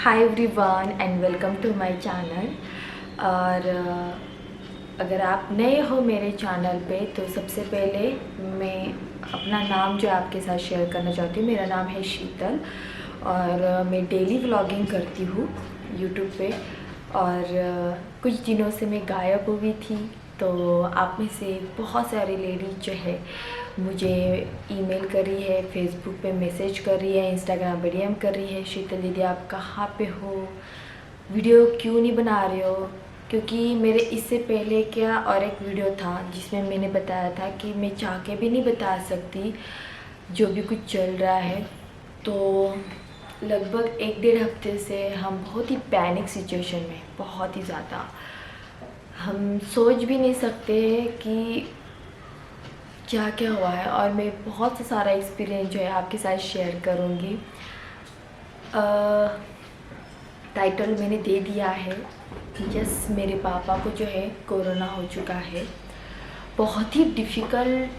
Hi everyone and welcome to my channel. और अगर आप नए हो मेरे चैनल पे तो सबसे पहले मैं अपना नाम जो आपके साथ शेयर करना चाहती हूँ। मेरा नाम है शीतल और मैं डेली व्लॉगिंग करती हूँ यूट्यूब पे। और कुछ दिनों से मैं गायब हुई थी, तो आप में से बहुत सारी लेडीज जो है मुझे ईमेल कर रही है, फेसबुक पे मैसेज कर रही है, इंस्टाग्राम पे डीएम कर रही है, शीतल दीदी आप कहाँ पे हो, वीडियो क्यों नहीं बना रहे हो। क्योंकि मेरे इससे पहले क्या और एक वीडियो था जिसमें मैंने बताया था कि मैं चाह के भी नहीं बता सकती जो भी कुछ चल रहा है। तो लगभग 1-1.5 हफ्ते से हम बहुत ही पैनिक सिचुएशन में, बहुत ही ज़्यादा, हम सोच भी नहीं सकते कि क्या क्या हुआ है। और मैं बहुत सा सारा एक्सपीरियंस जो है आपके साथ शेयर करूँगी। टाइटल मैंने दे दिया है, यस मेरे पापा को जो है कोरोना हो चुका है। बहुत ही डिफ़िकल्ट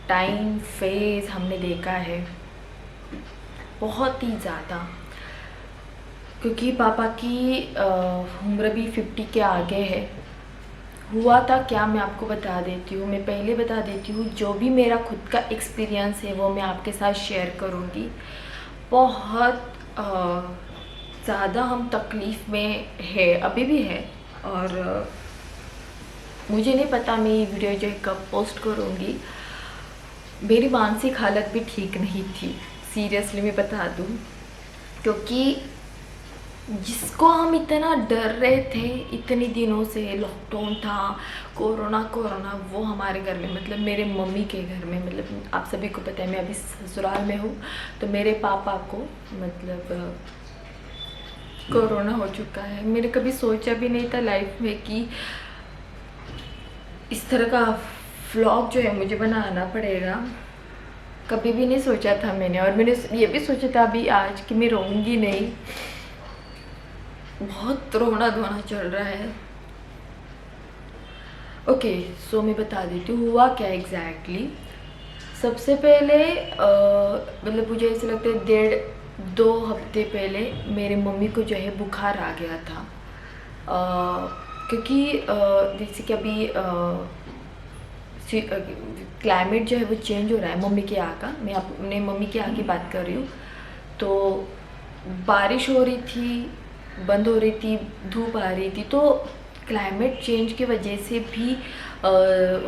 टाइम फेज़ हमने देखा है, बहुत ही ज़्यादा, क्योंकि पापा की उम्र भी 50 के आगे है। हुआ था क्या मैं आपको बता देती हूँ। मैं पहले बता देती हूँ, जो भी मेरा खुद का एक्सपीरियंस है वो मैं आपके साथ शेयर करूँगी। बहुत ज़्यादा हम तकलीफ़ में है, अभी भी है। और मुझे नहीं पता मैं ये वीडियो जो है कब पोस्ट करूँगी। मेरी मानसिक हालत भी ठीक नहीं थी, सीरियसली मैं बता दूँ। क्योंकि जिसको हम इतना डर रहे थे इतने दिनों से, लॉकडाउन था, कोरोना कोरोना, वो हमारे घर में, मतलब मेरे मम्मी के घर में, मतलब आप सभी को पता है मैं अभी ससुराल में हूँ, तो मेरे पापा को मतलब कोरोना हो चुका है। मैंने कभी सोचा भी नहीं था लाइफ में कि इस तरह का व्लॉग जो है मुझे बनाना पड़ेगा। कभी भी नहीं सोचा था मैंने। और मैंने ये भी सोचा था अभी आज कि मैं रोऊंगी नहीं। बहुत रोना धोना चल रहा है। ओके, सो मैं बता देती हूँ हुआ क्या एग्जैक्टली। सबसे पहले मतलब मुझे ऐसे लगता है 1.5-2 हफ्ते पहले मेरे मम्मी को जो है बुखार आ गया था। क्योंकि जैसे कि अभी क्लाइमेट जो है वो चेंज हो रहा है। मम्मी के यहाँ का, मैं अपने मम्मी के यहाँ की बात कर रही हूँ। तो बारिश हो रही थी, बंद हो रही थी, धूप आ रही थी, तो क्लाइमेट चेंज की वजह से भी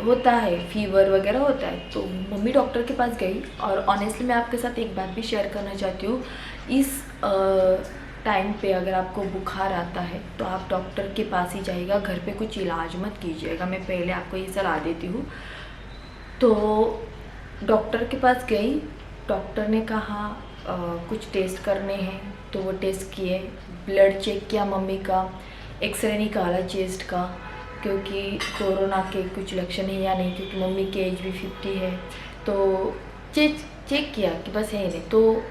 होता है, फीवर वगैरह होता है। तो मम्मी डॉक्टर के पास गई। और ऑनेस्टली मैं आपके साथ एक बात भी शेयर करना चाहती हूँ। इस टाइम पे अगर आपको बुखार आता है तो आप डॉक्टर के पास ही जाइएगा, घर पे कुछ इलाज मत कीजिएगा। मैं पहले आपको ये सलाह देती हूँ। तो डॉक्टर के पास गई, डॉक्टर ने कहा कुछ टेस्ट करने हैं, तो वो टेस्ट किए, ब्लड चेक किया मम्मी का, एक्सरे निकाला चेस्ट का, क्योंकि कोरोना के कुछ लक्षण है या नहीं, क्योंकि मम्मी की एज भी 50 है। तो चेक किया कि बस है नहीं, तो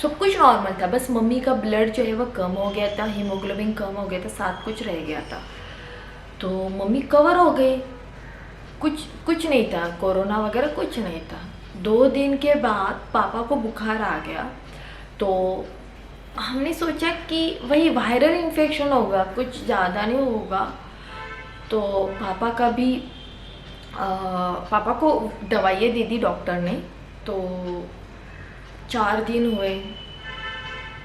सब कुछ नॉर्मल था। बस मम्मी का ब्लड जो है वो कम हो गया था, हीमोग्लोबिन कम हो गया था, साथ कुछ रह गया था। तो मम्मी कवर हो गई, कुछ नहीं था, कोरोना वगैरह कुछ नहीं था। 2 दिन के बाद पापा को बुखार आ गया। तो हमने सोचा कि वही वायरल इन्फेक्शन होगा, कुछ ज़्यादा नहीं होगा। तो पापा का भी पापा को दवाइयाँ दे दी डॉक्टर ने। तो 4 दिन हुए।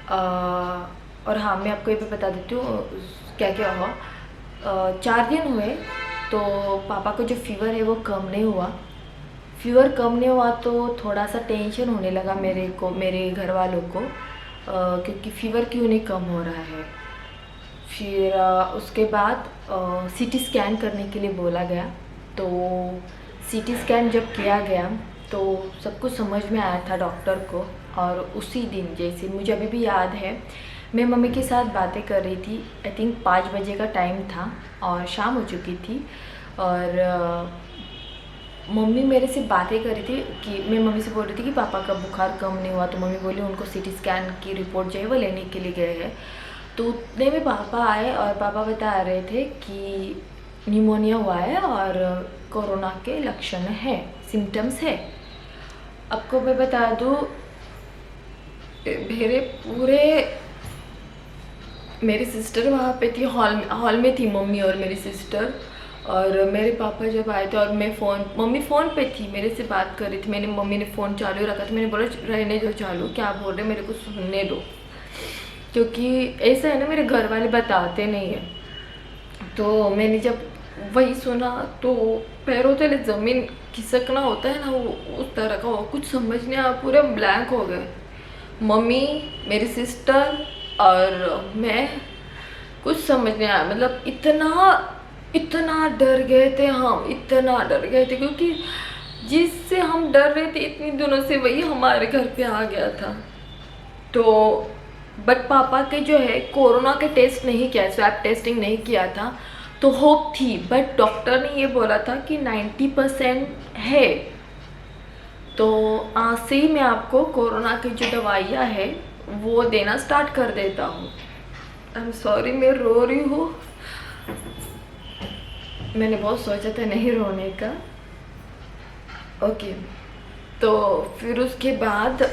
और हाँ, मैं आपको ये भी बता देती हूँ क्या क्या हुआ। 4 दिन हुए तो पापा को जो फीवर है वो कम नहीं हुआ। फीवर कम नहीं हुआ तो थोड़ा सा टेंशन होने लगा मेरे को, मेरे घर वालों को, क्योंकि फ़ीवर क्यों नहीं कम हो रहा है। फिर उसके बाद सीटी स्कैन करने के लिए बोला गया। तो सीटी स्कैन जब किया गया तो सब कुछ समझ में आया था डॉक्टर को। और उसी दिन, जैसे मुझे अभी भी याद है, मैं मम्मी के साथ बातें कर रही थी। आई थिंक 5 बजे का टाइम था और शाम हो चुकी थी। और मम्मी मेरे से बातें कर रही थी कि मैं मम्मी से बोल रही थी कि पापा का बुखार कम नहीं हुआ। तो मम्मी बोली उनको सीटी स्कैन की रिपोर्ट जो है वो लेने के लिए गए हैं। तो उतने में पापा आए और पापा बता रहे थे कि निमोनिया हुआ है और कोरोना के लक्षण है, सिम्टम्स है। आपको मैं बता दूँ, मेरे पूरे मेरी सिस्टर वहाँ पे थी, हॉल में थी मम्मी और मेरी सिस्टर। और मेरे पापा जब आए थे और मम्मी फ़ोन पे थी, मेरे से बात कर रही थी। मम्मी ने फ़ोन चालू रखा था, मैंने बोला रहने दो चालू, क्या बोल रहे मेरे को सुनने दो, क्योंकि ऐसा है ना मेरे घर वाले बताते नहीं है। तो मैंने जब वही सुना तो पैरों तले ज़मीन खिसकना होता है ना, वो उस तरह का हो, कुछ समझ नहीं आया, पूरे ब्लैंक हो गए। मम्मी, मेरी सिस्टर और मैं, कुछ समझ नहीं आया। मतलब इतना डर गए थे हम, इतना डर गए थे, क्योंकि जिससे हम डर रहे थे इतनी दिनों से वही हमारे घर पे आ गया था। तो बट पापा के जो है कोरोना के टेस्ट नहीं किया, स्वैब टेस्टिंग नहीं किया था, तो होप थी। बट डॉक्टर ने ये बोला था कि 90% है। तो आज से ही मैं आपको कोरोना की जो दवाइयाँ है वो देना स्टार्ट कर देता हूँ। आई एम सॉरी, मैं रो रही हूँ। मैंने बहुत सोचा था नहीं रोने का। ओके, तो फिर उसके बाद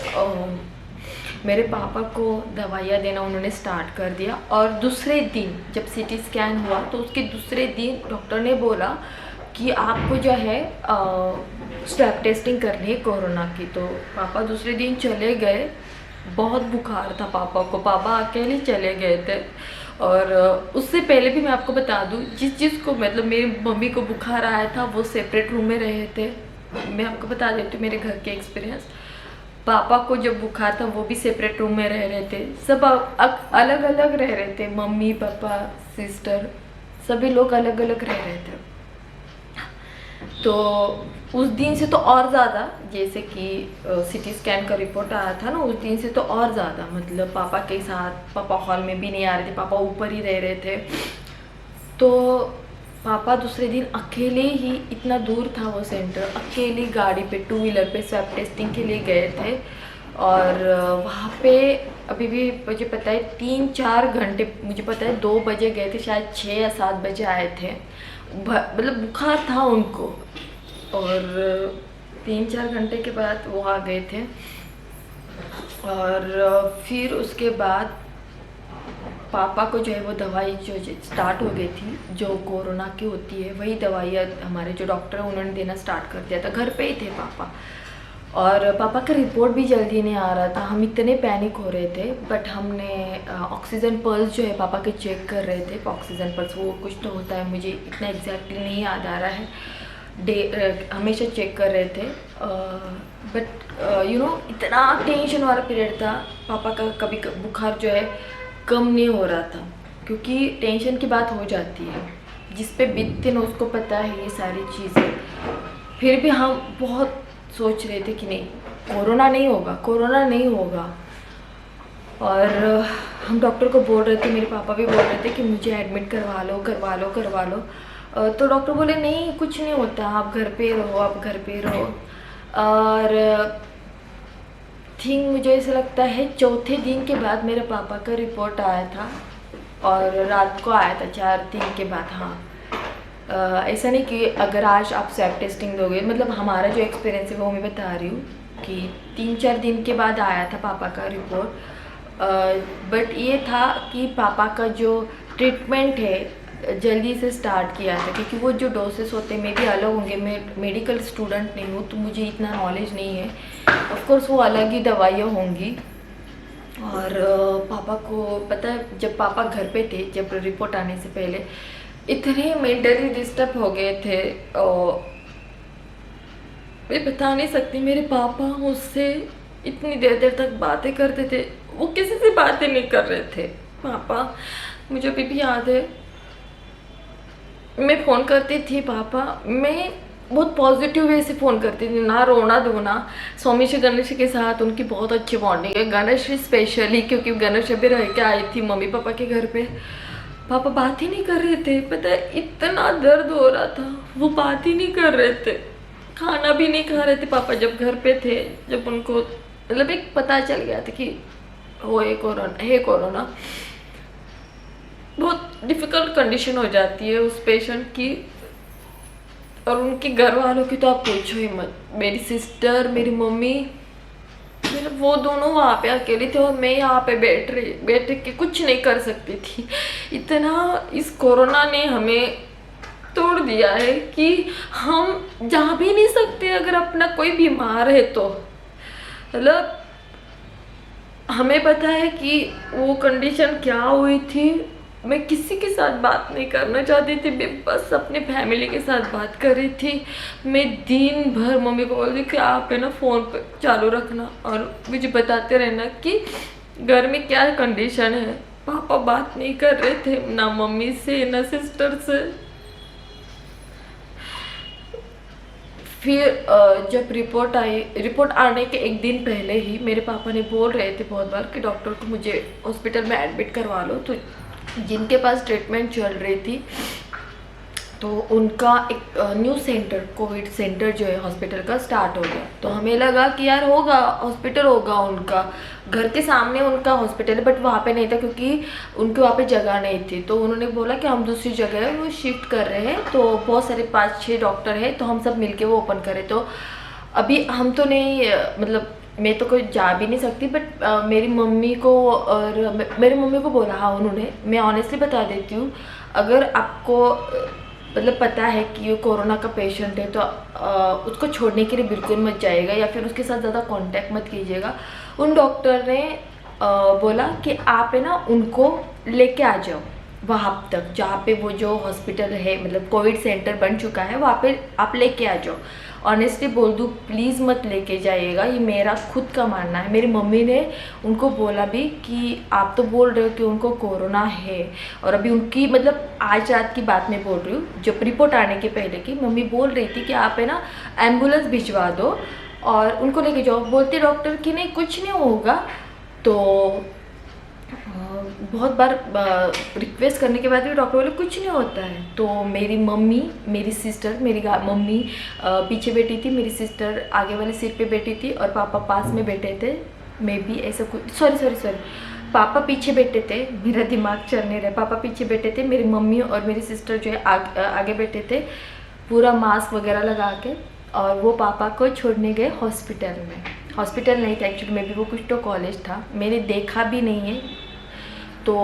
मेरे पापा को दवाइयाँ देना उन्होंने स्टार्ट कर दिया। और दूसरे दिन जब सीटी स्कैन हुआ तो उसके दूसरे दिन डॉक्टर ने बोला कि आपको जो है स्वैब टेस्टिंग करनी है कोरोना की। तो पापा दूसरे दिन चले गए, बहुत बुखार था पापा को, पापा अकेले चले गए थे। और उससे पहले भी मैं आपको बता दूं, जिस को मतलब मेरी मम्मी को बुखार आया था वो सेपरेट रूम में रहे थे। मैं आपको बता देती हूँ मेरे घर के एक्सपीरियंस। पापा को जब बुखार था वो भी सेपरेट रूम में रह रहे थे, सब अलग अलग रह रहे थे, मम्मी पापा सिस्टर सभी लोग अलग अलग रह रहे थे। तो उस दिन से तो और ज़्यादा, जैसे कि सीटी स्कैन का रिपोर्ट आया था ना, उस दिन से तो और ज़्यादा, मतलब पापा के साथ, पापा हॉल में भी नहीं आ रहे थे, पापा ऊपर ही रह रहे थे। तो पापा दूसरे दिन अकेले ही, इतना दूर था वो सेंटर, अकेली गाड़ी पे 2 व्हीलर पे स्वैब टेस्टिंग के लिए गए थे। और वहाँ पे अभी भी मुझे पता है 3-4 घंटे, मुझे पता है 2 बजे गए थे, शायद 6 या 7 बजे आए थे। मतलब बुखार था उनको, और 3-4 घंटे के बाद वो आ गए थे। और फिर उसके बाद पापा को जो है वो दवाई जो स्टार्ट हो गई थी, जो कोरोना की होती है, वही दवाइयाँ हमारे जो डॉक्टर हैं उन्होंने देना स्टार्ट कर दिया था। घर पे ही थे पापा, और पापा का रिपोर्ट भी जल्दी नहीं आ रहा था। हम इतने पैनिक हो रहे थे। बट हमने ऑक्सीजन पल्स जो है पापा के चेक कर रहे थे। ऑक्सीजन पल्स वो कुछ तो होता है, मुझे इतना एग्जैक्टली नहीं याद आ रहा है, हमेशा चेक कर रहे थे। बट यू नो, इतना टेंशन वाला पीरियड था। पापा का कभी बुखार जो है कम नहीं हो रहा था, क्योंकि टेंशन की बात हो जाती है, जिस पे बीतते ना उसको पता है ये सारी चीज़ें। फिर भी हम बहुत सोच रहे थे कि नहीं, कोरोना नहीं होगा, कोरोना नहीं होगा। और हम डॉक्टर को बोल रहे थे, मेरे पापा भी बोल रहे थे कि मुझे एडमिट करवा लो करवा लो करवा लो। तो डॉक्टर बोले नहीं, कुछ नहीं होता, आप घर पे रहो, आप घर पे रहो। और थिंक मुझे ऐसा लगता है चौथे दिन के बाद मेरे पापा का रिपोर्ट आया था, और रात को आया था 4 दिन के बाद। हाँ, ऐसा नहीं कि अगर आज आप स्वैब टेस्टिंग दोगे, मतलब हमारा जो एक्सपीरियंस है वो मैं बता रही हूँ कि 3-4 दिन के बाद आया था पापा का रिपोर्ट। बट ये था कि पापा का जो ट्रीटमेंट है जल्दी से स्टार्ट किया था, क्योंकि वो जो डोसेस होते हैं मे भी अलग होंगे। मैं मेडिकल स्टूडेंट नहीं हूँ तो मुझे इतना नॉलेज नहीं है। ऑफ कोर्स वो अलग ही दवाइयाँ होंगी। और पापा को पता है, जब पापा घर पे थे, जब रिपोर्ट आने से पहले इतने मेंटली डिस्टर्ब हो गए थे, और मैं बता नहीं सकती। मेरे पापा मुझसे इतनी देर देर तक बातें करते थे, वो किसी से बातें नहीं कर रहे थे। पापा, मुझे अभी भी याद है, मैं फ़ोन करती थी पापा, मैं बहुत पॉजिटिव वे से फ़ोन करती थी, ना रोना धोना। स्वामी श्री गणेश के साथ उनकी बहुत अच्छी बॉन्डिंग है, गणेश स्पेशली, क्योंकि गणेश अभी रह के आई थी मम्मी पापा के घर पे। पापा बात ही नहीं कर रहे थे, पता है इतना दर्द हो रहा था, वो बात ही नहीं कर रहे थे, खाना भी नहीं खा रहे थे पापा जब घर पे थे। जब उनको मतलब एक पता चल गया था कि वो है कोरोना, बहुत डिफ़िकल्ट कंडीशन हो जाती है उस पेशेंट की। और उनके घर वालों की तो आप पूछो ही मत। मेरी सिस्टर, मेरी मम्मी, मेरे वो दोनों वहाँ पे अकेले थे और मैं यहाँ पे बैठ के कुछ नहीं कर सकती थी। इतना इस कोरोना ने हमें तोड़ दिया है कि हम जा भी नहीं सकते अगर अपना कोई बीमार है तो। मतलब हमें पता है कि वो कंडीशन क्या हुई थी। मैं किसी के साथ बात नहीं करना चाहती थी, मैं बस अपने फैमिली के साथ बात कर रही थी। मैं दिन भर मम्मी को बोलती कि आप है ना फ़ोन पे चालू रखना और मुझे बताते रहना कि घर में क्या कंडीशन है। पापा बात नहीं कर रहे थे, ना मम्मी से ना सिस्टर से। फिर जब रिपोर्ट आने के एक दिन पहले ही मेरे पापा ने बोल रहे थे बहुत बार कि डॉक्टर को मुझे हॉस्पिटल में एडमिट करवा लो। तो जिनके पास ट्रीटमेंट चल रही थी तो उनका एक न्यू सेंटर, कोविड सेंटर जो है हॉस्पिटल का स्टार्ट हो गया। तो हमें लगा कि यार होगा, हॉस्पिटल होगा उनका, घर के सामने उनका हॉस्पिटल है, बट वहाँ पे नहीं था क्योंकि उनके वहाँ पे जगह नहीं थी। तो उन्होंने बोला कि हम दूसरी जगह है वो शिफ्ट कर रहे हैं, तो बहुत सारे 5-6 डॉक्टर हैं, तो हम सब मिलके वो ओपन करें। तो अभी हम तो नहीं, मतलब मैं तो कोई जा भी नहीं सकती, बट मेरी मम्मी को और मेरी मम्मी को बोला, हाँ उन्होंने, मैं ऑनेस्टली बता देती हूँ, अगर आपको मतलब पता है कि ये कोरोना का पेशेंट है तो उसको छोड़ने के लिए बिल्कुल मत जाइएगा या फिर उसके साथ ज़्यादा कांटेक्ट मत कीजिएगा। उन डॉक्टर ने बोला कि आप है ना उनको लेके आ जाओ वहाँ तक जहाँ पे वो जो हॉस्पिटल है, मतलब कोविड सेंटर बन चुका है, वहाँ पे आप लेके आ जाओ। ऑनेस्टली बोल दूँ, प्लीज़ मत लेके जाइएगा, ये मेरा खुद का मानना है। मेरी मम्मी ने उनको बोला भी कि आप तो बोल रहे हो कि उनको कोरोना है, और अभी उनकी, मतलब आज रात की बात मैं बोल रही हूँ, जब रिपोर्ट आने के पहले की मम्मी बोल रही थी कि आप है ना एम्बुलेंस भिजवा दो और उनको लेके जाओ। बोलते डॉक्टर कि नहीं कुछ नहीं होगा। तो बहुत बार रिक्वेस्ट करने के बाद भी डॉक्टर बोले कुछ नहीं होता है। तो मेरी मम्मी, मेरी सिस्टर, मेरी मम्मी पीछे बैठी थी, मेरी सिस्टर आगे वाली सीट पे बैठी थी और पापा पास में बैठे थे। मैं भी ऐसा कुछ, सॉरी, पापा पीछे बैठे थे, मेरा दिमाग चल नहीं रहा। पापा पीछे बैठे थे, मेरी मम्मी और मेरी सिस्टर जो है आगे बैठे थे, पूरा मास्क वगैरह लगा के, और वो पापा को छोड़ने गए हॉस्पिटल में। हॉस्पिटल नहीं था एक्चुअली, में भी वो कुछ तो कॉलेज था, मैंने देखा भी नहीं है। तो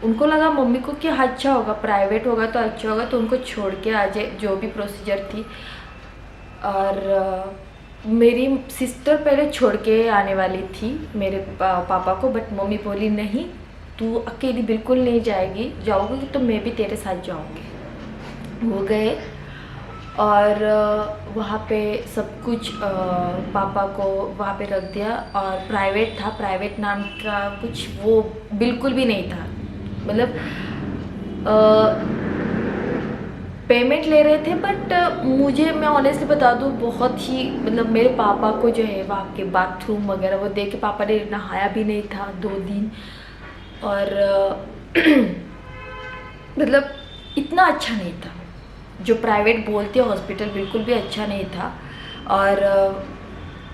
उनको लगा मम्मी को कि अच्छा होगा, प्राइवेट होगा तो अच्छा होगा, तो उनको छोड़ के आ जाए, जो भी प्रोसीजर थी। और मेरी सिस्टर पहले छोड़ के आने वाली थी मेरे पापा को, बट मम्मी बोली नहीं, तू अकेली बिल्कुल नहीं जाएगी, जाओगी तो मैं भी तेरे साथ जाऊँगी। वो गए और वहाँ पे सब कुछ पापा को वहाँ पे रख दिया। और प्राइवेट था, प्राइवेट नाम का कुछ वो बिल्कुल भी नहीं था, मतलब पेमेंट ले रहे थे, बट मुझे, मैं ऑनेस्टली बता दूँ, बहुत ही, मतलब मेरे पापा को जो है वहाँ के बाथरूम वगैरह वो देख के पापा ने नहाया भी नहीं था 2 दिन। और मतलब इतना अच्छा नहीं था जो प्राइवेट बोलते हैं हॉस्पिटल, बिल्कुल भी अच्छा नहीं था। और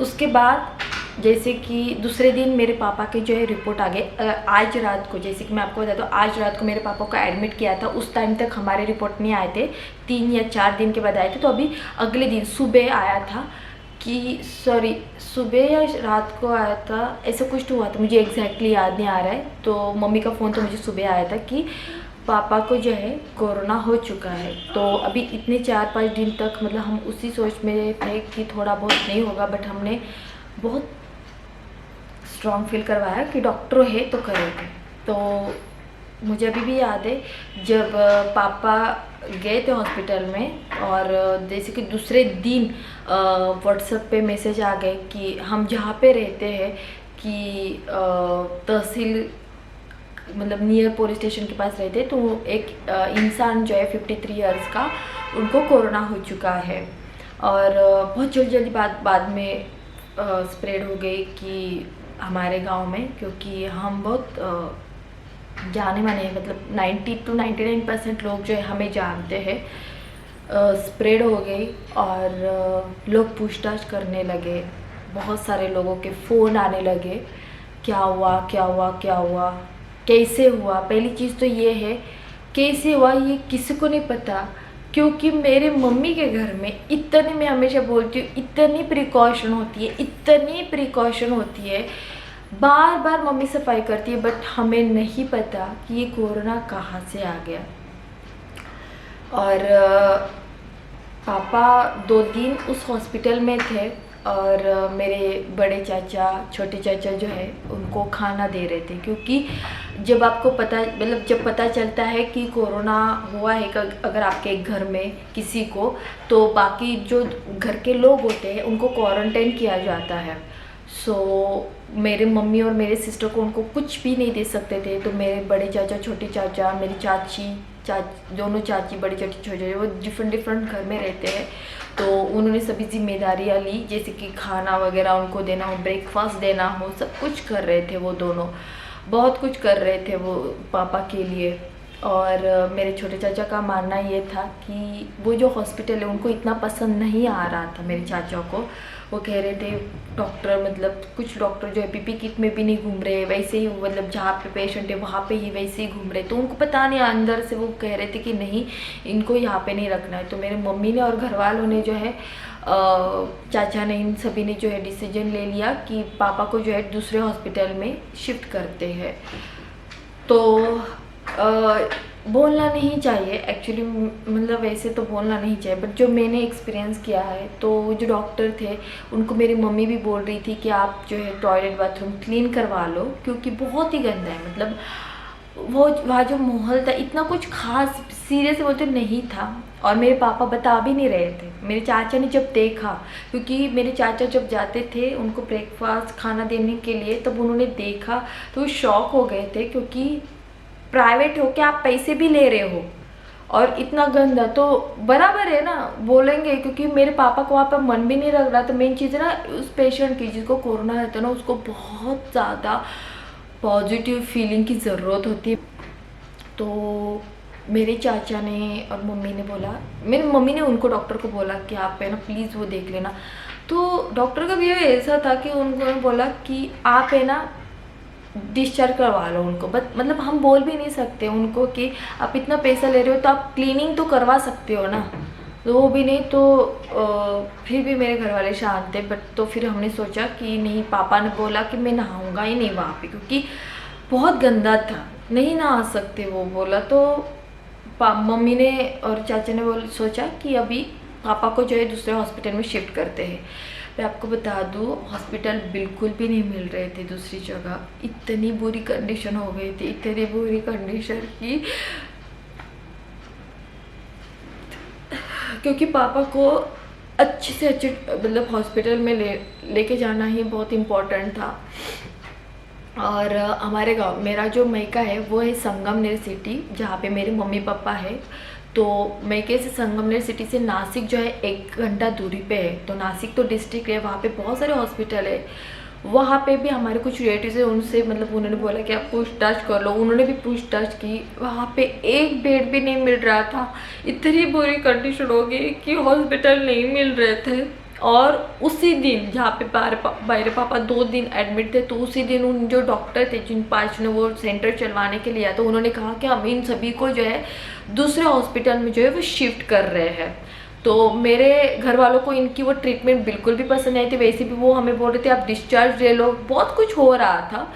उसके बाद जैसे कि दूसरे दिन मेरे पापा के जो है रिपोर्ट आ गए। आज रात को, जैसे कि मैं आपको बता दूँ, आज रात को मेरे पापा को एडमिट किया था, उस टाइम तक हमारे रिपोर्ट नहीं आए थे, 3 या 4 दिन के बाद आए थे। तो अभी अगले दिन सुबह आया था कि, सॉरी सुबह या रात को आया था, ऐसा कुछ तो हुआ था, मुझे एग्जैक्टली याद नहीं आ रहा है। तो मम्मी का फ़ोन तो मुझे सुबह आया था कि पापा को जो है कोरोना हो चुका है। तो अभी इतने 4-5 दिन तक, मतलब हम उसी सोच में थे कि थोड़ा बहुत नहीं होगा, बट हमने बहुत स्ट्रॉन्ग फील करवाया कि डॉक्टर है तो करेंगे। तो मुझे अभी भी याद है जब पापा गए थे हॉस्पिटल में, और जैसे कि दूसरे दिन व्हाट्सएप पे मैसेज आ गए कि हम जहाँ पे रहते हैं कि तहसील, मतलब नियर पुलिस स्टेशन के पास रहते, तो एक इंसान जो है 53 इयर्स का, उनको कोरोना हो चुका है। और बहुत जल्दी बाद में स्प्रेड हो गई कि हमारे गांव में, क्योंकि हम बहुत जाने माने हैं, मतलब 90 to 99% लोग जो है हमें जानते हैं। स्प्रेड हो गई और लोग पूछताछ करने लगे, बहुत सारे लोगों के फ़ोन आने लगे, क्या हुआ, कैसे हुआ। पहली चीज़ तो ये है, कैसे हुआ ये किसी को नहीं पता, क्योंकि मेरे मम्मी के घर में इतनी, मैं हमेशा बोलती हूँ, इतनी प्रिकॉशन होती है, इतनी प्रिकॉशन होती है, बार बार मम्मी सफाई करती है, बट हमें नहीं पता कि ये कोरोना कहाँ से आ गया। और पापा 2 दिन उस हॉस्पिटल में थे और मेरे बड़े चाचा, छोटे चाचा जो है उनको खाना दे रहे थे, क्योंकि जब आपको पता, मतलब जब पता चलता है कि कोरोना हुआ है अगर आपके एक घर में किसी को, तो बाकी जो घर के लोग होते हैं उनको क्वारंटाइन किया जाता है। सो मेरे मम्मी और मेरे सिस्टर को उनको कुछ भी नहीं दे सकते थे, तो मेरे बड़े चाचा, छोटे चाचा, मेरी चाची, दोनों चाची, बड़ी चाची, छोटे, वो डिफरेंट घर में रहते हैं, तो उन्होंने सभी जिम्मेदारियाँ ली, जैसे कि खाना वगैरह उनको देना हो, ब्रेकफास्ट देना हो, सब कुछ कर रहे थे वो दोनों, बहुत कुछ कर रहे थे वो पापा के लिए। और मेरे छोटे चाचा का मानना ये था कि वो जो हॉस्पिटल है उनको इतना पसंद नहीं आ रहा था मेरे चाचा को। वो कह रहे थे डॉक्टर, मतलब कुछ डॉक्टर जो है पीपी किट में भी नहीं घूम रहे, वैसे ही मतलब जहाँ पे पेशेंट है वहाँ पे ही वैसे ही घूम रहे, तो उनको पता नहीं, अंदर से वो कह रहे थे कि नहीं, इनको यहाँ पे नहीं रखना है। तो मेरे मम्मी ने और घर वालों ने जो है, चाचा ने, इन सभी ने जो है डिसीजन ले लिया कि पापा को जो है दूसरे हॉस्पिटल में शिफ्ट करते हैं। तो बोलना नहीं चाहिए एक्चुअली, मतलब वैसे तो बोलना नहीं चाहिए, बट जो मैंने एक्सपीरियंस किया है, तो जो डॉक्टर थे उनको मेरी मम्मी भी बोल रही थी कि आप जो है टॉयलेट बाथरूम क्लीन करवा लो, क्योंकि बहुत ही गंदा है। मतलब वो वहाँ जो माहौल था इतना कुछ खास, सीरियस बोलते नहीं था। और मेरे पापा बता भी नहीं रहे थे। मेरे चाचा ने जब देखा, क्योंकि मेरे चाचा जब जाते थे उनको ब्रेकफास्ट खाना देने के लिए, तब उन्होंने देखा तो वो शॉक हो गए थे, क्योंकि प्राइवेट हो के आप पैसे भी ले रहे हो और इतना गंदा, तो बराबर है ना, बोलेंगे। क्योंकि मेरे पापा को वहाँ पर मन भी नहीं लग रहा। तो मेन चीज़ है ना, उस पेशेंट की जिसको कोरोना रहता है ना, उसको बहुत ज़्यादा पॉजिटिव फीलिंग की ज़रूरत होती है। तो मेरे चाचा ने और मम्मी ने बोला, मेरी मम्मी ने उनको, डॉक्टर को बोला कि आप है ना प्लीज़ वो देख लेना। तो डॉक्टर का भी ऐसा था कि उनको बोला कि आप है ना डिस्चार्ज करवा लो उनको, बट मतलब हम बोल भी नहीं सकते उनको कि आप इतना पैसा ले रहे हो तो आप क्लीनिंग तो करवा सकते हो ना, तो वो भी नहीं। तो फिर भी मेरे घर वाले शांत थे, बट तो फिर हमने सोचा कि नहीं, पापा ने बोला कि मैं नहाऊंगा ही नहीं वहाँ पे, क्योंकि बहुत गंदा था, नहीं नहा सकते वो बोला। तो मम्मी ने और चाचा ने सोचा कि अभी पापा को जो है दूसरे हॉस्पिटल में शिफ्ट करते हैं। मैं आपको बता दूँ, हॉस्पिटल बिल्कुल भी नहीं मिल रहे थे दूसरी जगह, इतनी बुरी कंडीशन हो गई थी, इतनी बुरी कंडीशन की, क्योंकि पापा को अच्छे से अच्छे मतलब हॉस्पिटल में लेके जाना ही बहुत इम्पोर्टेंट था। और हमारे गांव, मेरा जो मैका है वो है संगमनेर सिटी, जहाँ पे मेरे मम्मी पापा है। तो मैके से संगमनेर सिटी से नासिक जो है 1 घंटा दूरी पे है। तो नासिक तो डिस्ट्रिक्ट है, वहाँ पे बहुत सारे हॉस्पिटल है। वहाँ पे भी हमारे कुछ रिलेटिव्स है, उनसे मतलब उन्होंने बोला कि आप पूछताछ कर लो। उन्होंने भी पूछताछ की, वहाँ पे एक बेड भी नहीं मिल रहा था। इतनी बुरी कंडीशन हो गई कि हॉस्पिटल नहीं मिल रहे थे। और उसी दिन जहाँ पे मेरे पापा 2 दिन एडमिट थे, तो उसी दिन उन जो डॉक्टर थे जिन 5 ने वो सेंटर चलवाने के लिए आया, तो उन्होंने कहा कि हम इन सभी को जो है दूसरे हॉस्पिटल में जो है वो शिफ्ट कर रहे हैं। तो मेरे घर वालों को इनकी वो ट्रीटमेंट बिल्कुल भी पसंद नहीं थी। वैसे भी वो हमें बोल रहे थे आप डिस्चार्ज ले लो, बहुत कुछ हो रहा था।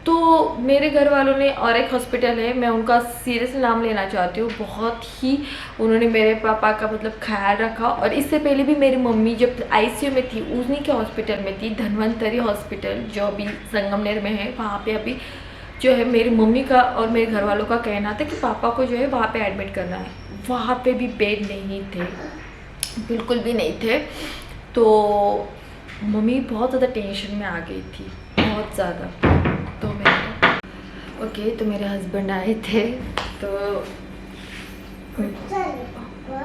तो मेरे घर वालों ने, और एक हॉस्पिटल है, मैं उनका सीरियस नाम लेना चाहती हूँ, बहुत ही उन्होंने मेरे पापा का मतलब ख्याल रखा। और इससे पहले भी मेरी मम्मी जब आईसीयू में थी, उन्हीं के हॉस्पिटल में थी, धन्वंतरी हॉस्पिटल, जो अभी संगमनेर में है। वहाँ पे अभी जो है मेरी मम्मी का और मेरे घर वालों का कहना था कि पापा को जो है वहाँ पे एडमिट करना है। वहाँ पे भी बेड नहीं थे, बिल्कुल भी नहीं थे। तो मम्मी बहुत ज़्यादा टेंशन में आ गई थी, बहुत ज़्यादा। तो मेरे हस्बैंड आए थे, तो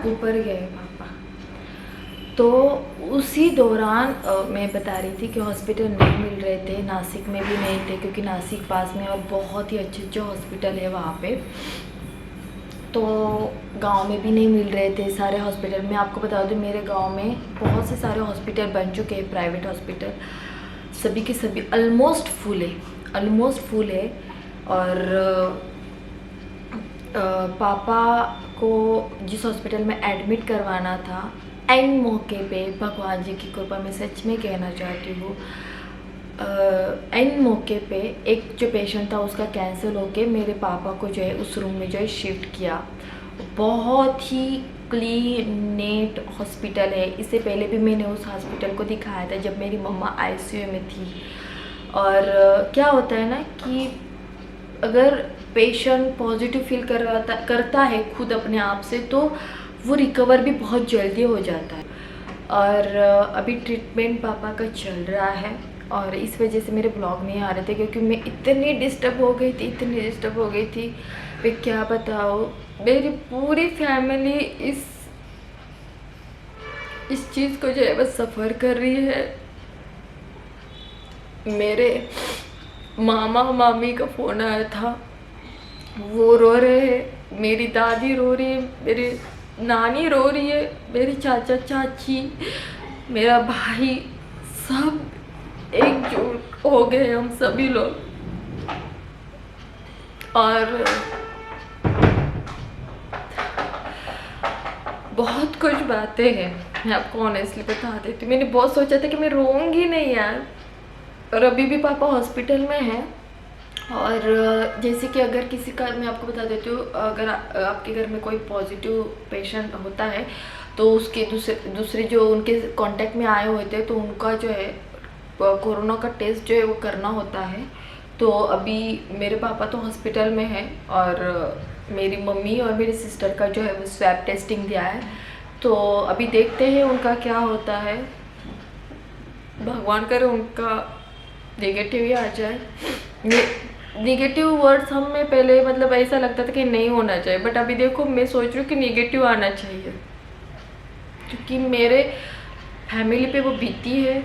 ऊपर गए पापा। तो उसी दौरान मैं बता रही थी कि हॉस्पिटल नहीं मिल रहे थे, नासिक में भी नहीं थे, क्योंकि नासिक पास में और बहुत ही अच्छे अच्छे हॉस्पिटल है वहाँ पे। तो गांव में भी नहीं मिल रहे थे सारे हॉस्पिटल। मैं आपको बता दूँ, मेरे गांव में बहुत से सारे हॉस्पिटल बन चुके हैं, प्राइवेट हॉस्पिटल, सभी के सभी ऑलमोस्ट फुल है। और पापा को जिस हॉस्पिटल में एडमिट करवाना था, एंड मौके पे भगवान जी की कृपा मैं सच में कहना चाहती हूँ, एंड मौके पे एक जो पेशेंट था उसका कैंसिल होके मेरे पापा को जो है उस रूम में जो है शिफ्ट किया। बहुत ही क्लीन नीट हॉस्पिटल है। इससे पहले भी मैंने उस हॉस्पिटल को दिखाया था जब मेरी मम्मा आईसीयू में थी। और क्या होता है ना कि अगर पेशेंट पॉजिटिव फील करता है खुद अपने आप से, तो वो रिकवर भी बहुत जल्दी हो जाता है। और अभी ट्रीटमेंट पापा का चल रहा है और इस वजह से मेरे ब्लॉग नहीं आ रहे थे, क्योंकि मैं इतनी डिस्टर्ब हो गई थी, मैं क्या बताऊँ। मेरी पूरी फैमिली इस चीज़ को जो है बस सफ़र कर रही है। मेरे मामा मामी का फ़ोन आया था, वो रो रहे हैं, मेरी दादी रो रही है, मेरी नानी रो रही है, मेरे चाचा चाची, मेरा भाई, सब एकजुट हो गए हम सभी लोग। और बहुत कुछ बातें हैं, मैं आपको ऑनेस्टली बता देती हूँ। मैंने बहुत सोचा था कि मैं रोऊंगी नहीं यार, और अभी भी पापा हॉस्पिटल में हैं। और जैसे कि अगर किसी का, मैं आपको बता देती हूँ, अगर आपके घर में कोई पॉजिटिव पेशेंट होता है तो उसके दूसरे जो उनके कांटेक्ट में आए हुए थे तो उनका जो है कोरोना का टेस्ट जो है वो करना होता है। तो अभी मेरे पापा तो हॉस्पिटल में हैं और मेरी मम्मी और मेरी सिस्टर का जो है वो स्वैब टेस्टिंग दिया है। तो अभी देखते हैं उनका क्या होता है, भगवान करे उनका नेगेटिव ही आ जाए। नेगेटिव वर्ड्स हमें पहले मतलब ऐसा लगता था कि नहीं होना चाहिए, बट अभी देखो मैं सोच रही हूँ कि नेगेटिव आना चाहिए, क्योंकि मेरे फैमिली पे वो बीती है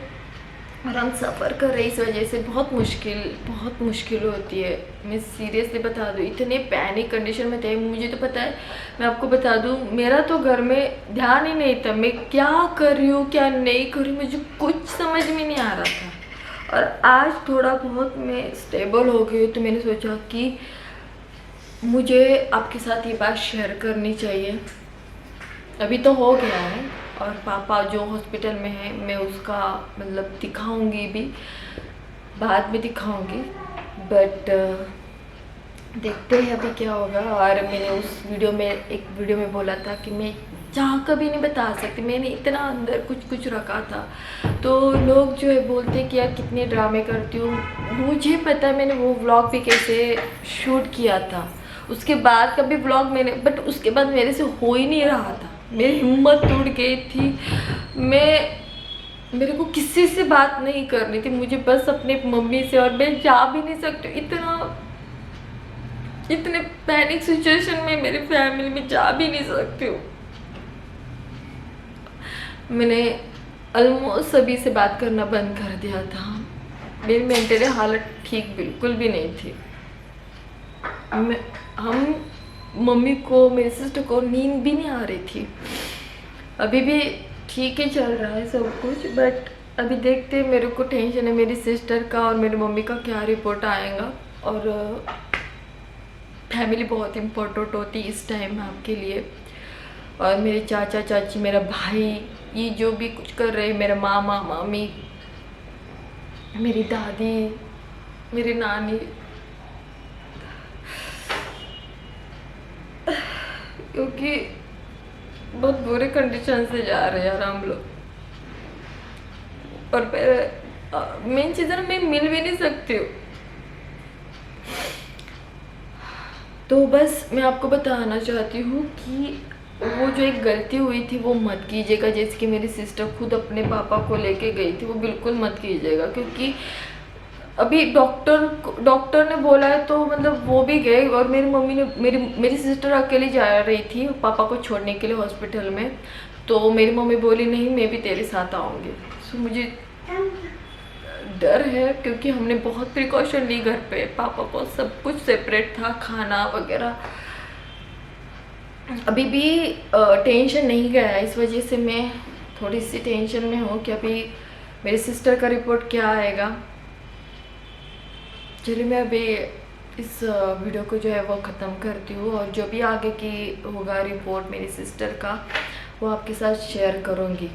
और हम सफ़र कर रहे हैं। इस वजह से बहुत मुश्किल होती है। मैं सीरियसली बता दूँ, इतने पैनिक कंडीशन में थे। मुझे तो पता है, मैं आपको बता दूँ, मेरा तो घर में ध्यान ही नहीं था मैं क्या कर रही हूँ क्या नहीं कर रही हूँ, मुझे कुछ समझ में नहीं आ रहा था। और आज थोड़ा बहुत मैं स्टेबल हो गई हूँ, तो मैंने सोचा कि मुझे आपके साथ ये बात शेयर करनी चाहिए। अभी तो हो गया है और पापा जो हॉस्पिटल में है मैं उसका मतलब दिखाऊंगी भी, बाद में दिखाऊंगी, बट देखते हैं अभी क्या होगा। और मैंने उस एक वीडियो में बोला था कि मैं जहाँ कभी नहीं बता सकती, मैंने इतना अंदर कुछ रखा था। तो लोग जो है बोलते हैं कि यार कितने ड्रामे करती हूँ। मुझे पता है मैंने वो व्लॉग भी कैसे शूट किया था, उसके बाद कभी व्लॉग मैंने, बट उसके बाद मेरे से हो ही नहीं रहा था, मेरी हिम्मत टूट गई थी। मेरे को किसी से बात नहीं करनी थी, मुझे बस अपने मम्मी से, और मैं जा भी नहीं सकती, इतने पैनिक सिचुएशन में मेरी फैमिली में जा भी नहीं सकती हूँ। मैंने ऑलमोस्ट सभी से बात करना बंद कर दिया था। मेरी मेंटली हालत ठीक बिल्कुल भी नहीं थी। हम मम्मी को, मेरी सिस्टर को नींद भी नहीं आ रही थी। अभी भी ठीक ही चल रहा है सब कुछ, बट अभी देखते हैं। मेरे को टेंशन है मेरी सिस्टर का और मेरी मम्मी का क्या रिपोर्ट आएगा। और फैमिली बहुत इम्पोर्टेंट होती है इस टाइम आपके लिए। और मेरे चाचा चाची, मेरा भाई, ये जो भी कुछ कर रहे हैं, मेरा मामा मामी, मेरी दादी, मेरी नानी, क्योंकि बहुत बुरे कंडीशन से जा रहे हैं यार हम लोग। और मेन चीज़ है ना, मैं मिल भी नहीं सकती हूँ। तो बस मैं आपको बताना चाहती हूँ कि वो जो एक गलती हुई थी वो मत कीजिएगा। जैसे कि मेरी सिस्टर खुद अपने पापा को लेके गई थी, वो बिल्कुल मत कीजिएगा, क्योंकि अभी डॉक्टर ने बोला है तो मतलब वो भी गए। और मेरी मम्मी ने, मेरी सिस्टर अकेली जा रही थी पापा को छोड़ने के लिए हॉस्पिटल में, तो मेरी मम्मी बोली नहीं मैं भी तेरे साथ आऊँगी। सो मुझे डर है, क्योंकि हमने बहुत प्रिकॉशन ली घर पे, पापा को सब कुछ सेपरेट था, खाना वगैरह। अभी भी टेंशन नहीं गया है, इस वजह से मैं थोड़ी सी टेंशन में हूँ कि अभी मेरी सिस्टर का रिपोर्ट क्या आएगा। चलिए मैं अभी इस वीडियो को जो है वो ख़त्म करती हूँ, और जो भी आगे की होगा रिपोर्ट मेरी सिस्टर का वो आपके साथ शेयर करूँगी।